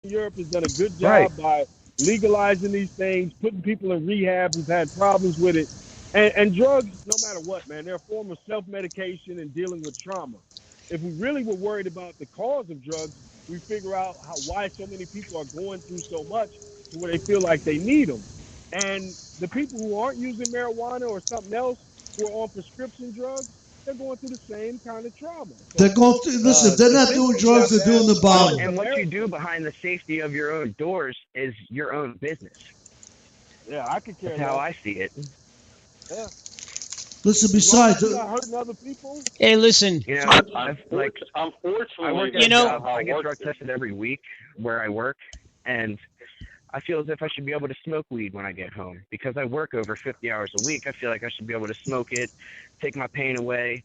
Europe has done a good job by legalizing these things, putting people in rehab who've had problems with it. And drugs, no matter what, man, they're a form of self-medication and dealing with trauma. If we really were worried about the cause of drugs, we figure out why so many people are going through so much to where they feel like they need them. And the people who aren't using marijuana or something else, who are on prescription drugs, they're going through the same kind of trauma. So, they're going through, listen, they're not doing drugs, they're doing the bottle. And what you do behind the safety of your own doors is your own business. Yeah, I could care. That's how I see it. Yeah. Listen, besides, you're not hurting other people. Hey, listen. You know, unfortunately, I get drug tested every week where I work, and I feel as if I should be able to smoke weed when I get home because I work over 50 hours a week. I feel like I should be able to smoke it, take my pain away,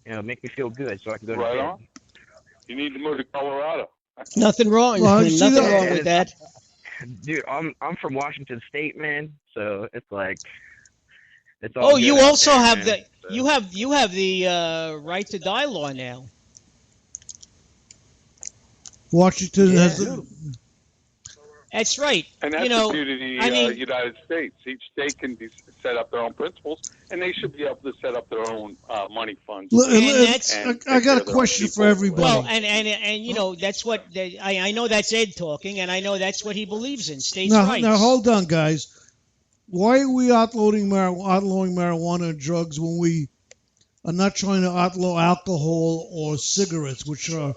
make me feel good so I can go to bed. On. You need to move to Colorado. Nothing wrong. Nothing wrong with that. Dude, I'm from Washington State, man. So it's like it's all. Oh, you also there, have man. you have the right to die law now. Washington has. That's right. And that's the beauty of the United States. Each state can set up their own principles, and they should be able to set up their own money funds. I got a question for everybody. Well, and that's what I know. That's Ed talking, and I know that's what he believes in, states' rights. Now, hold on, guys. Why are we outlawing marijuana and drugs when we are not trying to outlaw alcohol or cigarettes, which are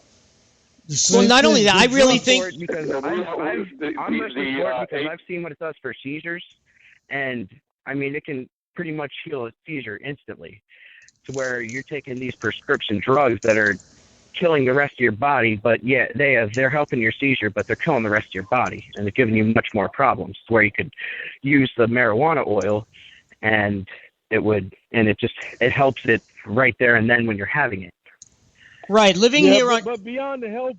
the same well, not thing? only that, I really think because I'm mostly for it because I've seen what it does for seizures, and I mean it can pretty much heal a seizure instantly, to where you're taking these prescription drugs that are killing the rest of your body, but yeah, they're helping your seizure, but they're killing the rest of your body, and they're giving you much more problems. Where you could use the marijuana oil, and it helps it right there and then when you're having it. Right, but beyond the health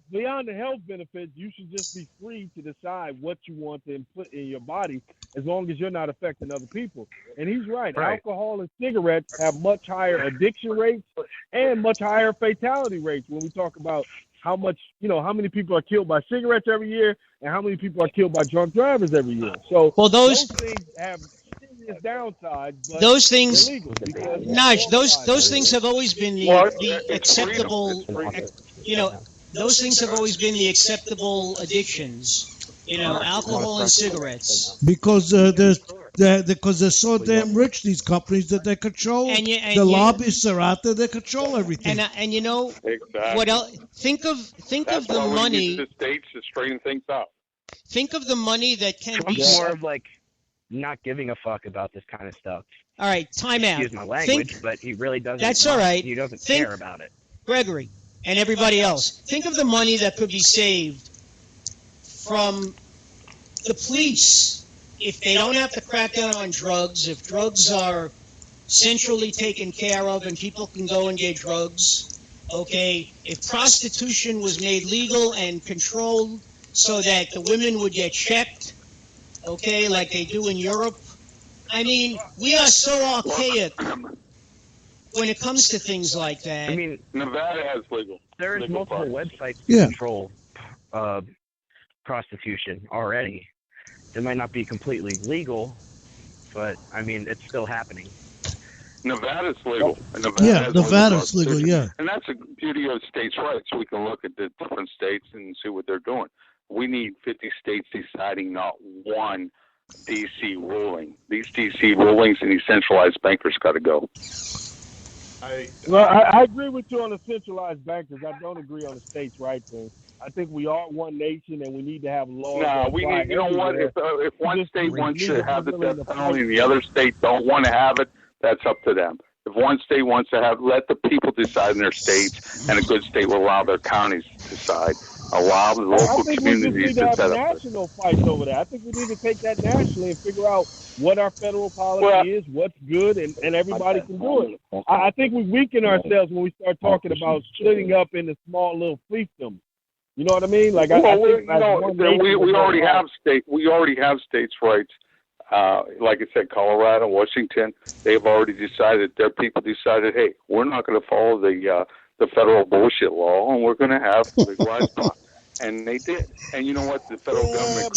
benefits, you should just be free to decide what you want to put in your body, as long as you're not affecting other people. And he's right. Alcohol and cigarettes have much higher addiction rates and much higher fatality rates when we talk about how many people are killed by cigarettes every year and how many people are killed by drunk drivers every year. So those things have serious downsides. But those things, Naj, those things have always been the acceptable. Those things have always been the acceptable addictions. Alcohol and cigarettes. Because they're so damn rich, these companies, that they control. The lobbyists are out there; they control everything. And you know what else? Think of the money. We need the states to straighten things out. Think of the money that can be more of like not giving a fuck about this kind of stuff. All right, time out. Excuse my language, but he really doesn't. That's all right. He doesn't care about it. Gregory and everybody else, think of the money that could be saved from the police if they don't have to crack down on drugs, if drugs are centrally taken care of and people can go and get drugs, okay? If prostitution was made legal and controlled so that the women would get checked, okay, like they do in Europe. I mean, we are so archaic when it comes to things like that. I mean, Nevada has legal. There is multiple websites to control prostitution already. It might not be completely legal, but I mean, it's still happening. Nevada's legal. Nevada's legal, yeah. And that's the beauty of states' rights. We can look at the different states and see what they're doing. We need 50 states deciding, not one D.C. ruling. These D.C. rulings and these centralized bankers got to go. I agree with you on the centralized bankers. I don't agree on the states' rights thing. I think we are one nation, and we need to have laws. No, we need. You know what? If one state wants to have the death penalty and the other state don't want to have it, that's up to them. If one state wants to have, let the people decide in their states, and a good state will allow their counties to decide. Allow the local communities to set up. I think we need to have national fights over that. I think we need to take that nationally and figure out what our federal policy is, what's good, and everybody can do it. I think we weaken ourselves when we start talking about splitting up into small little fiefdoms. You know what I mean? Like, we already have states' rights. Like I said, Colorado, Washington, they've already decided. Their people decided, hey, we're not going to follow the federal bullshit law, and we're going to have legalized pot. And they did. And you know what? The federal government,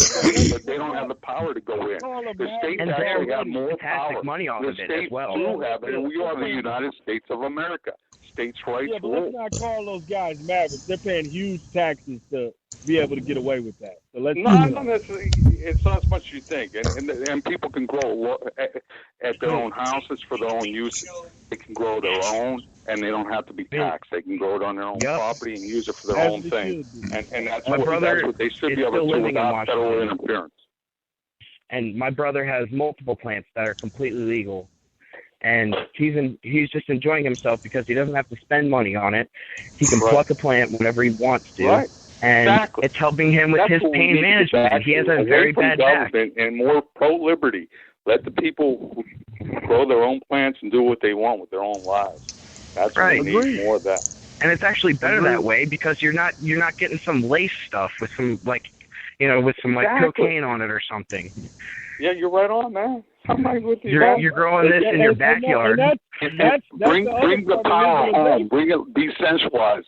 but they don't have the power to go in. The states actually have more power. Money off The of it states as well. do have it, and we are the United States of America. States' rights Yeah, but let's not call those guys mavericks. They're paying huge taxes to be able to get away with that. So let's not necessarily. It's not as much as you think, and people can grow at their own houses for their own use. They can grow their own, and they don't have to be taxed. They can grow it on their own property and use it for their own thing. And that's what they should be able to do without federal interference. And my brother has multiple plants that are completely legal. And he's just enjoying himself because he doesn't have to spend money on it. He can pluck a plant whenever he wants to. Right. And it's helping him with his pain management. He has a very bad back. And more pro-liberty. Let the people grow their own plants and do what they want with their own lives. That's what we need, more of that. And it's actually better that way because you're not getting some lace stuff with some with some cocaine on it or something. Yeah, you're right on, man. I'm right with you. You're growing this in your backyard. Bring the power home. Bring it decentralized.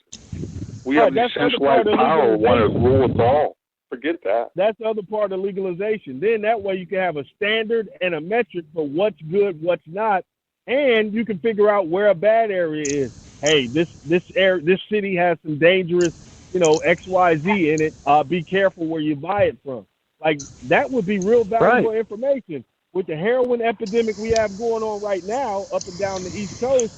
We have decentralized power. We want to rule us all. Forget that. That's the other part of legalization. Then that way you can have a standard and a metric for what's good, what's not, and you can figure out where a bad area is. Hey, this city has some dangerous, XYZ in it. Be careful where you buy it from. Like that would be real valuable information. With the heroin epidemic we have going on right now up and down the East Coast,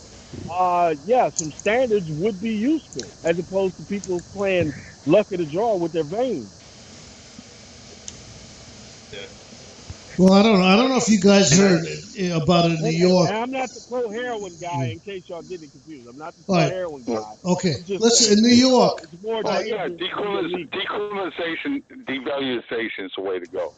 some standards would be useful as opposed to people playing luck of the draw with their veins. Well, I don't know if you guys heard about it in New York. I'm not the pro heroin guy. In case y'all getting confused, I'm not the pro heroin guy. Okay, listen. In New York, decriminalization, devaluation is the way to go,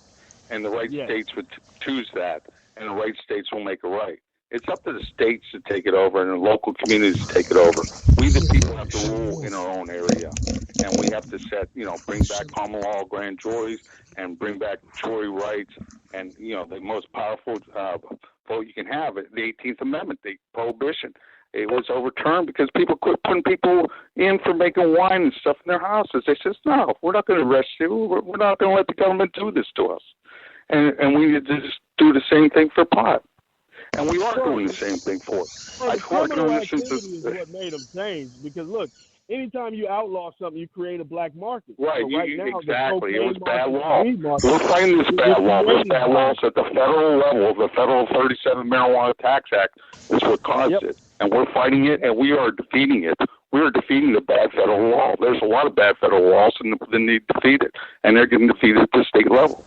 and the right states would choose that, and the right states will make it right. It's up to the states to take it over and the local communities to take it over. We, the people, have to rule in our own area. And we have to bring back common law grand juries and bring back jury rights. And, the most powerful vote you can have, the 18th Amendment, the prohibition. It was overturned because people quit putting people in for making wine and stuff in their houses. They said, no, we're not going to arrest you. We're not going to let the government do this to us. And we need to just do the same thing for pot. And we are doing the same thing for it. Criminal activity is what made them change. Because, look, anytime you outlaw something, you create a black market. Right, so now, exactly. It was bad law. We're fighting this bad law. This bad law at the federal level. The Federal 37 Marijuana Tax Act is what caused it. And we're fighting it, and we are defeating it. We are defeating the bad federal law. There's a lot of bad federal laws, and they need defeated. And they're getting defeated at the state level.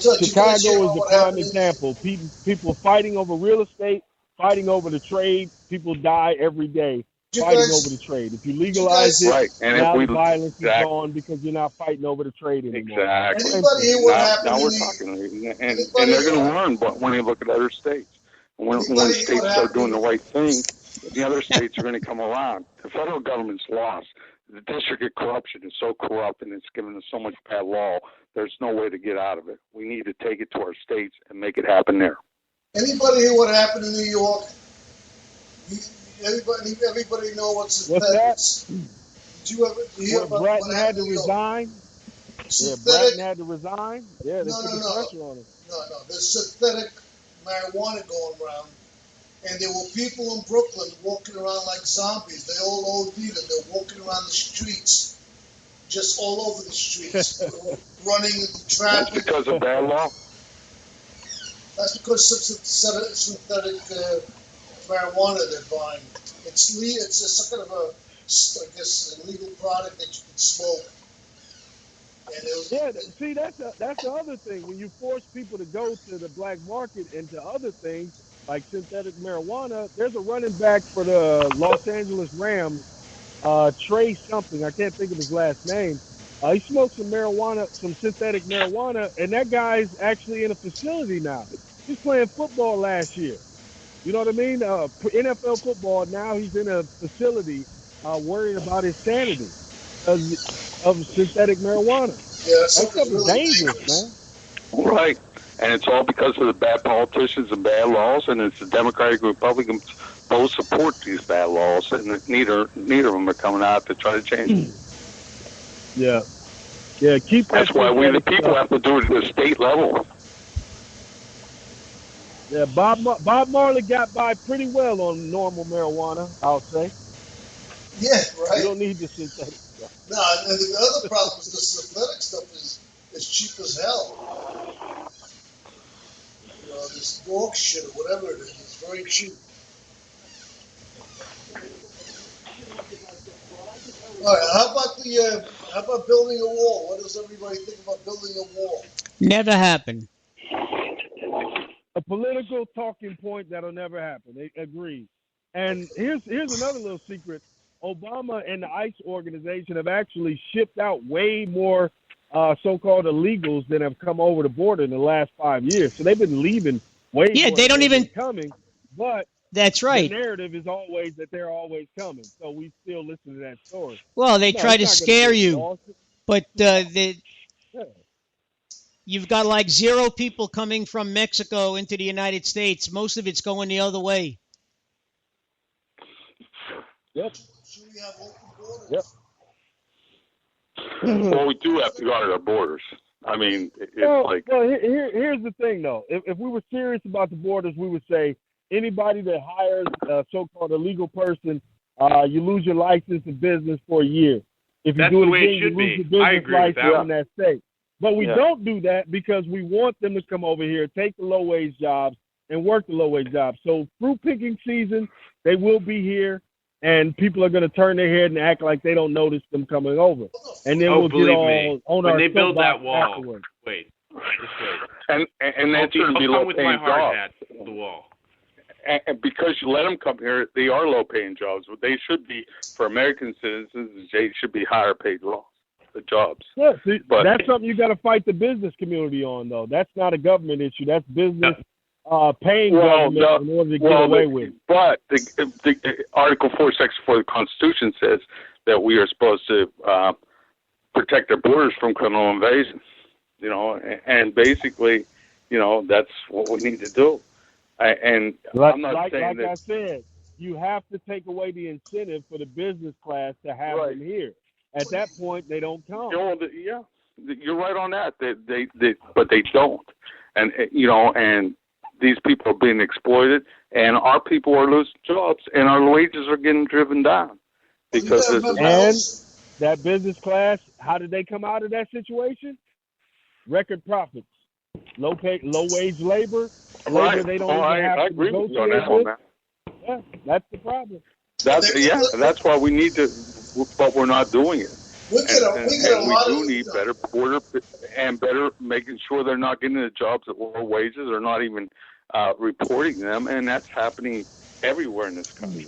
Chicago is a prime example. People fighting over real estate, fighting over the trade. People die every day fighting over the trade. If you legalize it, now the violence is gone because you're not fighting over the trade anymore. Exactly. Now we're talking, and they're going to learn when they look at other states. When states start doing the right thing, the other states are going to come around. The federal government's lost. The district of corruption is so corrupt, and it's given us so much bad law. There's no way to get out of it. We need to take it to our states and make it happen there. Anybody hear what happened in New York? Everybody know what's that? Did you ever hear about Bratton had to resign? Yeah, Bratton had to resign. Yeah, they put the pressure on him. No. There's synthetic marijuana going around, and there were people in Brooklyn walking around like zombies. They all OD'd, and they're walking around the streets. Just all over the streets, running into traffic. That's because of bad law? That's because synthetic marijuana they're buying. It's just kind of a legal product that you can smoke. See, that's the other thing. When you force people to go to the black market and to other things like synthetic marijuana, there's a running back for the Los Angeles Rams. Trey something, I can't think of his last name. He smoked some marijuana, some synthetic marijuana, and that guy's actually in a facility now. He's playing football last year. You know what I mean? NFL football, now he's in a facility worrying about his sanity of synthetic marijuana. Yeah, that stuff is dangerous, man. Right. And it's all because of the bad politicians and bad laws, and it's the Democratic Republicans both support these bad laws, and neither of them are coming out to try to change them. Yeah. Yeah, keep that. That's why we the people have to do it at the state level. Yeah, Bob Marley got by pretty well on normal marijuana, I'll say. Yeah, right. You don't need the synthetic stuff. No, and the other problem is the synthetic stuff is cheap as hell. You know, this dog shit or whatever it is, it's very cheap. All right, how about building a wall? What does everybody think about building a wall? Never happened. A political talking point that'll never happen. They agree. And here's another little secret. Obama and the ICE organization have actually shipped out way more so-called illegals than have come over the border in the last 5 years. So they've been leaving way more they don't even coming. But that's right. The narrative is always that they're always coming. So we still listen to that story. Well, they try to scare you, but you've got like 0 people coming from Mexico into the United States. Most of it's going the other way. Yep. Should we have open borders? Yep. Well, we do have to guard our borders. I mean, well, here's the thing, though. If we were serious about the borders, we would say anybody that hires a so-called illegal person, you lose your license and business for a year. If you do it again, you lose your business license in that state. But we don't do that because we want them to come over here, take the low-wage jobs, and work the low-wage jobs. So fruit picking season, they will be here. And people are going to turn their head and act like they don't notice them coming over. And then we'll get all on our when they build that wall. Afterwards. Wait, just wait. And that's going to be low-paying with my hard jobs. hat to the wall. And because you let them come here, they are low-paying jobs. But they should be, for American citizens, they should be higher-paid jobs. Yeah, see, but that's something you got to fight the business community on, though. That's not a government issue. That's business. Paying government in order to get away with. But the Article 4, Section 4 of the Constitution says that we are supposed to protect our borders from criminal invasion. You know, and basically, you know, that's what we need to do. I'm not saying that. Like I said, you have to take away the incentive for the business class to have them here. At that point, they don't come. Yeah, you're right on that. But they don't, and you know, and these people are being exploited, and our people are losing jobs, and our wages are getting driven down because that business class. How did they come out of that situation? Record profits, low wage labor. They don't even have I to agree with you negotiate on that. Yeah, that's the problem. That's why we need to, but we're not doing it. We do need better border and better making sure they're not getting the jobs at low wages or not even reporting them, and that's happening everywhere in this country.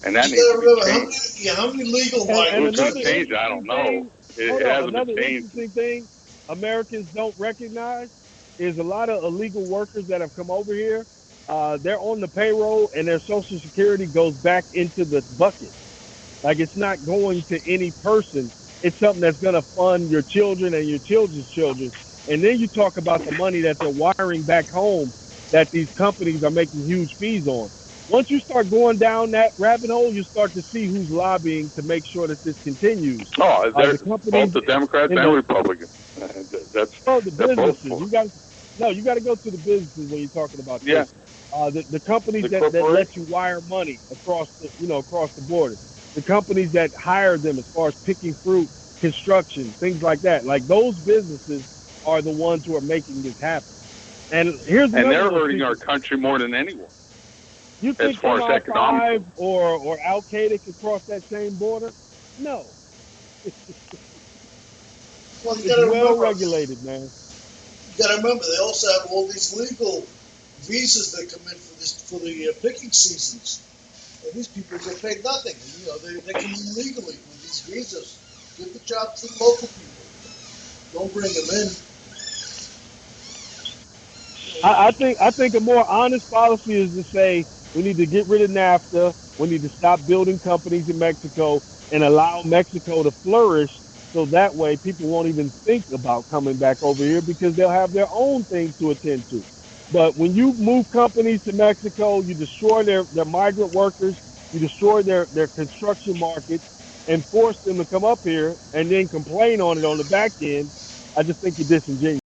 And that needs to be changed. How many legal migrants? Who's going to change? I don't know. It hasn't been changed. Interesting thing Americans don't recognize is a lot of illegal workers that have come over here. They're on the payroll, and their Social Security goes back into the bucket. Like, it's not going to any person. It's something that's going to fund your children and your children's children. And then you talk about the money that they're wiring back home that these companies are making huge fees on. Once you start going down that rabbit hole, you start to see who's lobbying to make sure that this continues. Oh, they're both the Democrats and Republicans. That's the businesses. You got to go to the businesses when you're talking about this. The companies that let you wire money across the border. The companies that hire them as far as picking fruit, construction, things like that. Like, those businesses are the ones who are making this happen. And they're hurting our country more than anyone. You think as far as economic or Al Qaeda could cross that same border? No. Well, it's well regulated, man. You got to remember, they also have all these legal visas that come in for the picking seasons. And these people get paid nothing. You know, they come in legally with these visas. Give the job to the local people. Don't bring them in. I think a more honest policy is to say we need to get rid of NAFTA. We need to stop building companies in Mexico and allow Mexico to flourish, so that way people won't even think about coming back over here because they'll have their own things to attend to. But when you move companies to Mexico, you destroy their migrant workers, you destroy their construction markets, and force them to come up here and then complain on it on the back end, I just think you're disingenuous.